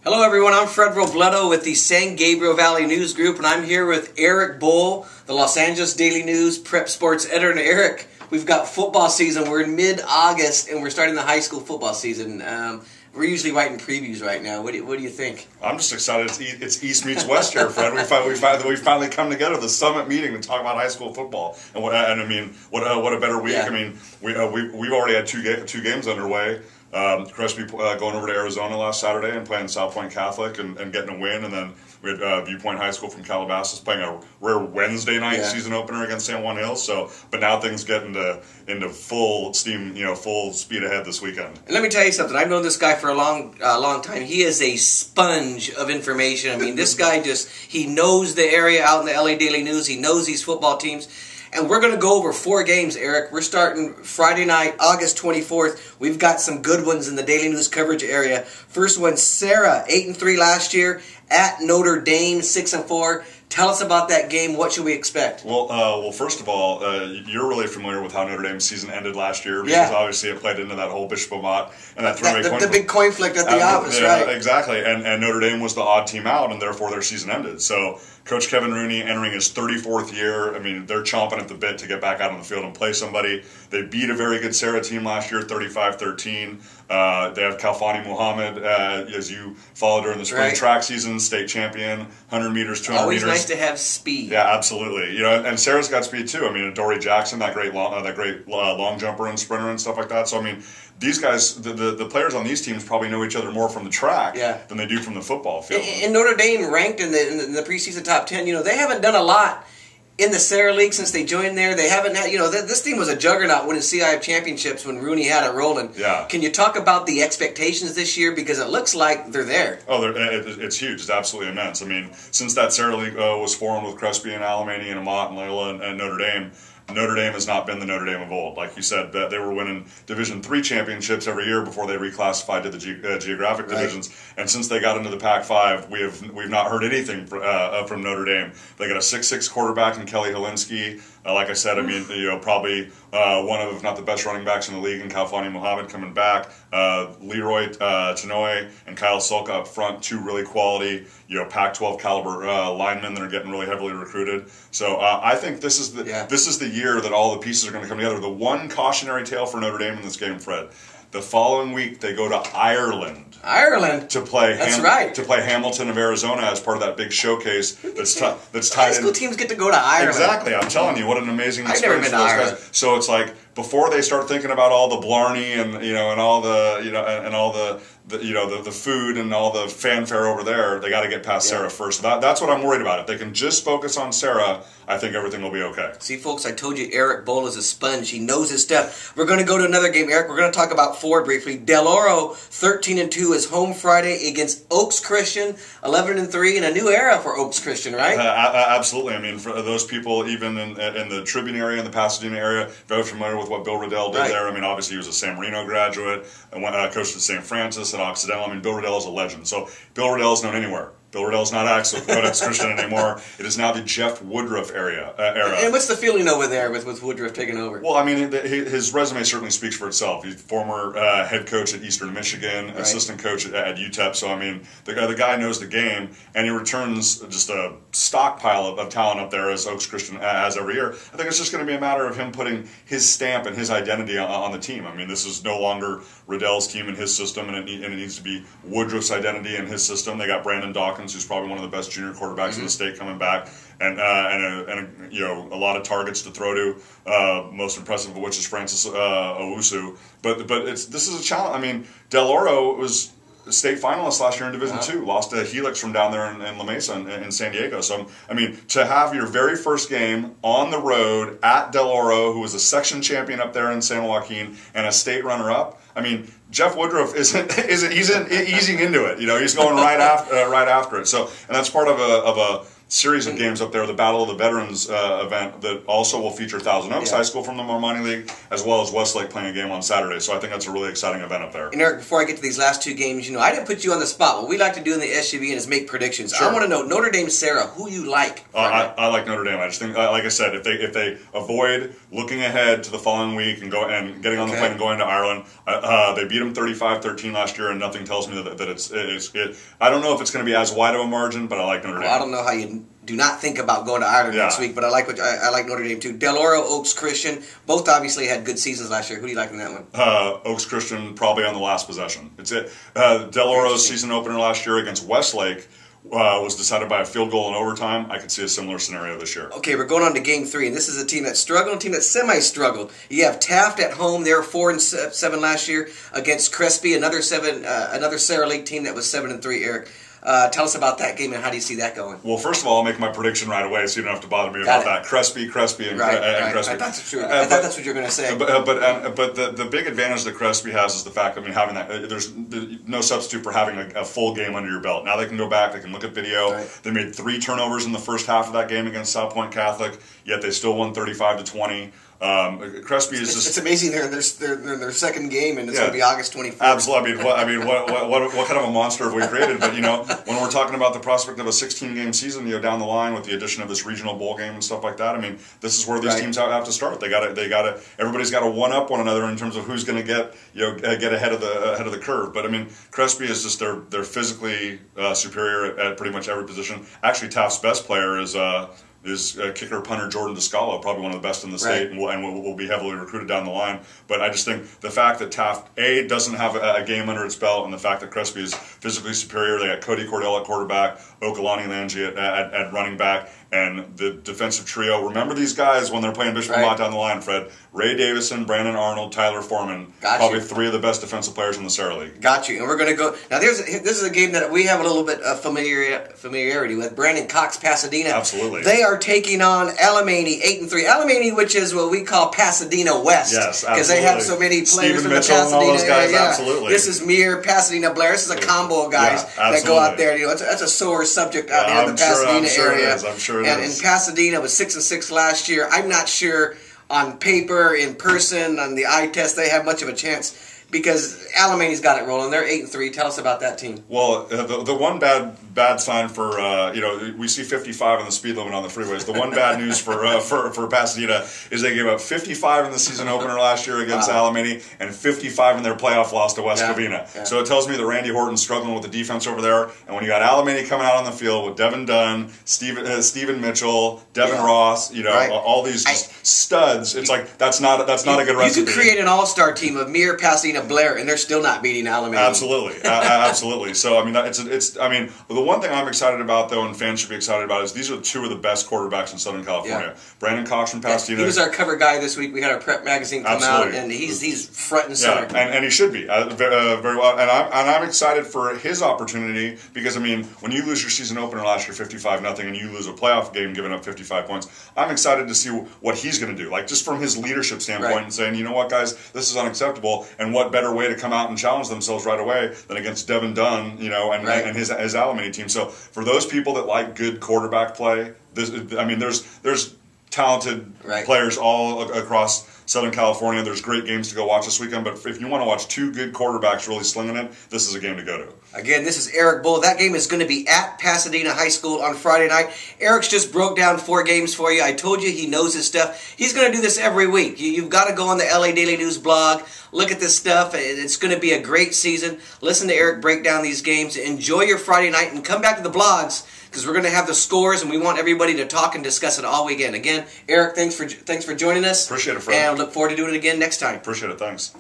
Hello everyone, I'm Fred Robledo with the San Gabriel Valley News Group, and I'm here with Eric Bull, the Los Angeles Daily News Prep Sports Editor. And Eric, we've got football season. We're in mid-August and we're starting the high school football season. We're usually writing previews right now. What do you think? I'm just excited. It's East meets West here, Fred. We finally come together, the summit meeting, to talk about high school football. And what a better week. Yeah. I mean, we've already had two games underway. Crespi going over to Arizona last Saturday and playing South Point Catholic and getting a win, and then we had Viewpoint High School from Calabasas playing a rare Wednesday night season opener against San Juan Hills. But now things get into full steam, full speed ahead this weekend. And let me tell you something. I've known this guy for a long time. He is a sponge of information. I mean, this guy he knows the area out in the LA Daily News. He knows these football teams. And we're going to go over 4 games, Eric. We're starting Friday night, August 24th. We've got some good ones in the Daily News coverage area. First one, Sarah, 8-3 last year, at Notre Dame, 6-4. Tell us about that game. What should we expect? Well, first of all, you're really familiar with how Notre Dame's season ended last year, because obviously it played into that whole Bishop Amat and that three-way coin. The big coin flick at the office, right? Exactly, and Notre Dame was the odd team out, and therefore their season ended. So Coach Kevin Rooney entering his 34th year. I mean, they're chomping at the bit to get back out on the field and play somebody. They beat a very good Sarah team last year, 35-13. They have Kalfani Muhammad, as you followed during the spring track season, state champion, 100 meters, 200 Always meters. Always nice to have speed. Yeah, absolutely. And Sarah's got speed too. I mean, Dory Jackson, that great long jumper and sprinter and stuff like that. So I mean, these guys, the players on these teams probably know each other more from the track than they do from the football field. And Notre Dame ranked in the preseason top 10. They haven't done a lot in the Sarah League since they joined there. They haven't had, this team was a juggernaut winning CIF championships when Rooney had it rolling. Yeah. Can you talk about the expectations this year? Because it looks like they're there. Oh, it's huge. It's absolutely immense. I mean, since that Sarah League was formed with Crespi and Alemany and Amat and Loyola and Notre Dame has not been the Notre Dame of old. Like you said, they were winning Division III championships every year before they reclassified to the geographic divisions. And since they got into the Pac-5, we've not heard anything from Notre Dame. They got a 6'6" quarterback in Kelly Helinski. Like I said, I mean, probably one of, if not the best running backs in the league, in Kalfani Muhammad coming back. Leroy Tanoy and Kyle Sulka up front, 2 really quality, Pac-12 caliber linemen that are getting really heavily recruited. So I think this is the year that all the pieces are going to come together. The one cautionary tale for Notre Dame in this game, Fred. The following week, they go to Ireland. To play. To play Hamilton of Arizona as part of that big showcase that's tied in. High school teams get to go to Ireland. Exactly. I'm telling you, what an amazing experience. I've never been to Ireland. Guys. So it's like, before they start thinking about all the blarney and and all the food and all the fanfare over there, they got to get past Sarah first. So that's what I'm worried about. If they can just focus on Sarah, I think everything will be okay. See, folks, I told you Eric Bull is a sponge. He knows his stuff. We're going to go to another game, Eric. We're going to talk about 4 briefly. Del Oro, 13-2, is home Friday against Oaks Christian, 11-3, and a new era for Oaks Christian, right? Absolutely. I mean, for those people, even in the Tribune area, in the Pasadena area, very familiar with what Bill Riddell did there. I mean, obviously he was a San Marino graduate and coached at St. Francis and Occidental. I mean, Bill Riddell is a legend. So Bill Riddell is known anywhere. Bill Riddell's not Oaks Christian anymore. It is now the Jeff Woodruff era. And what's the feeling over there with Woodruff taking over? Well, I mean, his resume certainly speaks for itself. He's former head coach at Eastern Michigan, assistant coach at UTEP. So, I mean, the guy knows the game, and he returns just a stockpile of talent up there, as Oaks Christian has every year. I think it's just going to be a matter of him putting his stamp and his identity on the team. I mean, this is no longer Riddell's team and his system, and it needs to be Woodruff's identity and his system. They got Brandon Dawkins, who's probably one of the best junior quarterbacks in the state, coming back, and a lot of targets to throw to. Most impressive of which is Francis Owusu. But this is a challenge. I mean, Del Oro was a state finalist last year in Division II, lost to Helix from down there in La Mesa in San Diego. So, I mean, to have your very first game on the road at Del Oro, who was a section champion up there in San Joaquin and a state runner-up, I mean, Jeff Woodruff he's easing into it. He's going right after it. So, and that's part of a series of games up there, the Battle of the Veterans event that also will feature Thousand Oaks High School from the Marmani League, as well as Westlake playing a game on Saturday. So I think that's a really exciting event up there. And Eric, before I get to these last two games, I didn't put you on the spot. What we like to do in the SUV is make predictions. Sure. I want to know, Notre Dame, Sarah, who you like? I like Notre Dame. I just think, like I said, if they avoid looking ahead to the following week and getting on the plane and going to Ireland, they beat them 35-13 last year, and nothing tells me that it's I don't know if it's going to be as wide of a margin, but I like Notre Dame. I don't know how you do not think about going to Ireland next week, but I like Notre Dame too. Del Oro, Oaks Christian, both obviously had good seasons last year. Who do you like in that one? Oaks Christian probably on the last possession. It's it. Del Oro's season opener last year against Westlake was decided by a field goal in overtime. I could see a similar scenario this year. Okay, we're going on to Game 3, and this is a team that struggled, a team that semi-struggled. You have Taft at home; they were 4-7 last year against Crespi, another Sarah League team that was 7-3. Eric, tell us about that game and how do you see that going? Well, first of all, I'll make my prediction right away, so you don't have to bother me about that. Crespi, and Crespi. I thought that's what you were going to say. But the big advantage that Crespi has is the fact that having that there's no substitute for having a full game under your belt. Now they can go back, they can look at video. Right. They made 3 turnovers in the first half of that game against South Point Catholic, yet they still won 35-20. Crespi is just—it's amazing. They're in their second game, and it's going to be August 24th. Absolutely. What kind of a monster have we created? But when we're talking about the prospect of a 16-game season, down the line with the addition of this regional bowl game and stuff like that, this is where these teams have to start. They got to. Everybody's got to one up one another in terms of who's going to get ahead of the curve. But Crespi is just they're physically superior at pretty much every position. Actually, Taft's best player is kicker punter Jordan Descalo, probably one of the best in the state, and will be heavily recruited down the line. But I just think the fact that Taft doesn't have a game under its belt, and the fact that Crespi is physically superior. They got Cody Cordell at quarterback, Okalani Langi at running back, and the defensive trio. Remember these guys when they're playing Bishop Mott down the line, Fred. Ray Davison, Brandon Arnold, Tyler Foreman. Probably 3 of the best defensive players in the Sarah League. Got you. And we're going to go now. This is a game that we have a little bit of familiarity with. Brandon Cox, Pasadena. Absolutely. They are taking on Alemany, 8-3. Alemany, which is what we call Pasadena West. Yes, because they have so many players Stephen from Mitchell the Pasadena and all those guys, area. Absolutely. This is Muir, Pasadena, Blair. This is a combo of guys that go out there. That's a sore subject out here in the Pasadena area. I'm sure it is. And Pasadena was 6-6 last year. I'm not sure on paper, in person, on the eye test, they have much of a chance because Alemany's got it rolling. They're 8-3. Tell us about that team. Well, the one bad sign for we see 55 in the speed limit on the freeways. The one bad news for Pasadena is they gave up 55 in the season opener last year against Alemany and 55 in their playoff loss to West Covina. Yeah. So it tells me that Randy Horton's struggling with the defense over there. And when you got Alemany coming out on the field with Devin Dunn, Stephen Mitchell, Devin Ross, all these studs, it's like that's not a good recipe. You could create an all-star team of Muir, Pasadena, Blair, and they're still not beating Alemany. Absolutely, absolutely. So the one thing I'm excited about though, and fans should be excited about, is these are 2 of the best quarterbacks in Southern California. Yeah. Brandon Cox from Pasadena. He was our cover guy this week. We had our prep magazine come out, and he's front and center. Yeah, and he should be very well. And I'm excited for his opportunity because when you lose your season opener last year 55-0, and you lose a playoff game giving up 55 points, I'm excited to see what he's going to do. Like just from his leadership standpoint, and saying, you know what, guys, this is unacceptable, and what better way to come out and challenge themselves right away than against Devin Dunn, and his Alemany team. So for those people that like good quarterback play, there's talented players all across Southern California. There's great games to go watch this weekend, but if you want to watch 2 good quarterbacks really slinging it, this is a game to go to. Again, this is Eric Bull. That game is going to be at Pasadena High School on Friday night. Eric's just broke down 4 games for you. I told you he knows his stuff. He's going to do this every week. You've got to go on the LA Daily News blog, look at this stuff. It's going to be a great season. Listen to Eric break down these games. Enjoy your Friday night and come back to the blogs because we're going to have the scores and we want everybody to talk and discuss it all weekend. Again, Eric, thanks for joining us. Appreciate it, Fred. And I look forward to doing it again next time. Appreciate it. Thanks.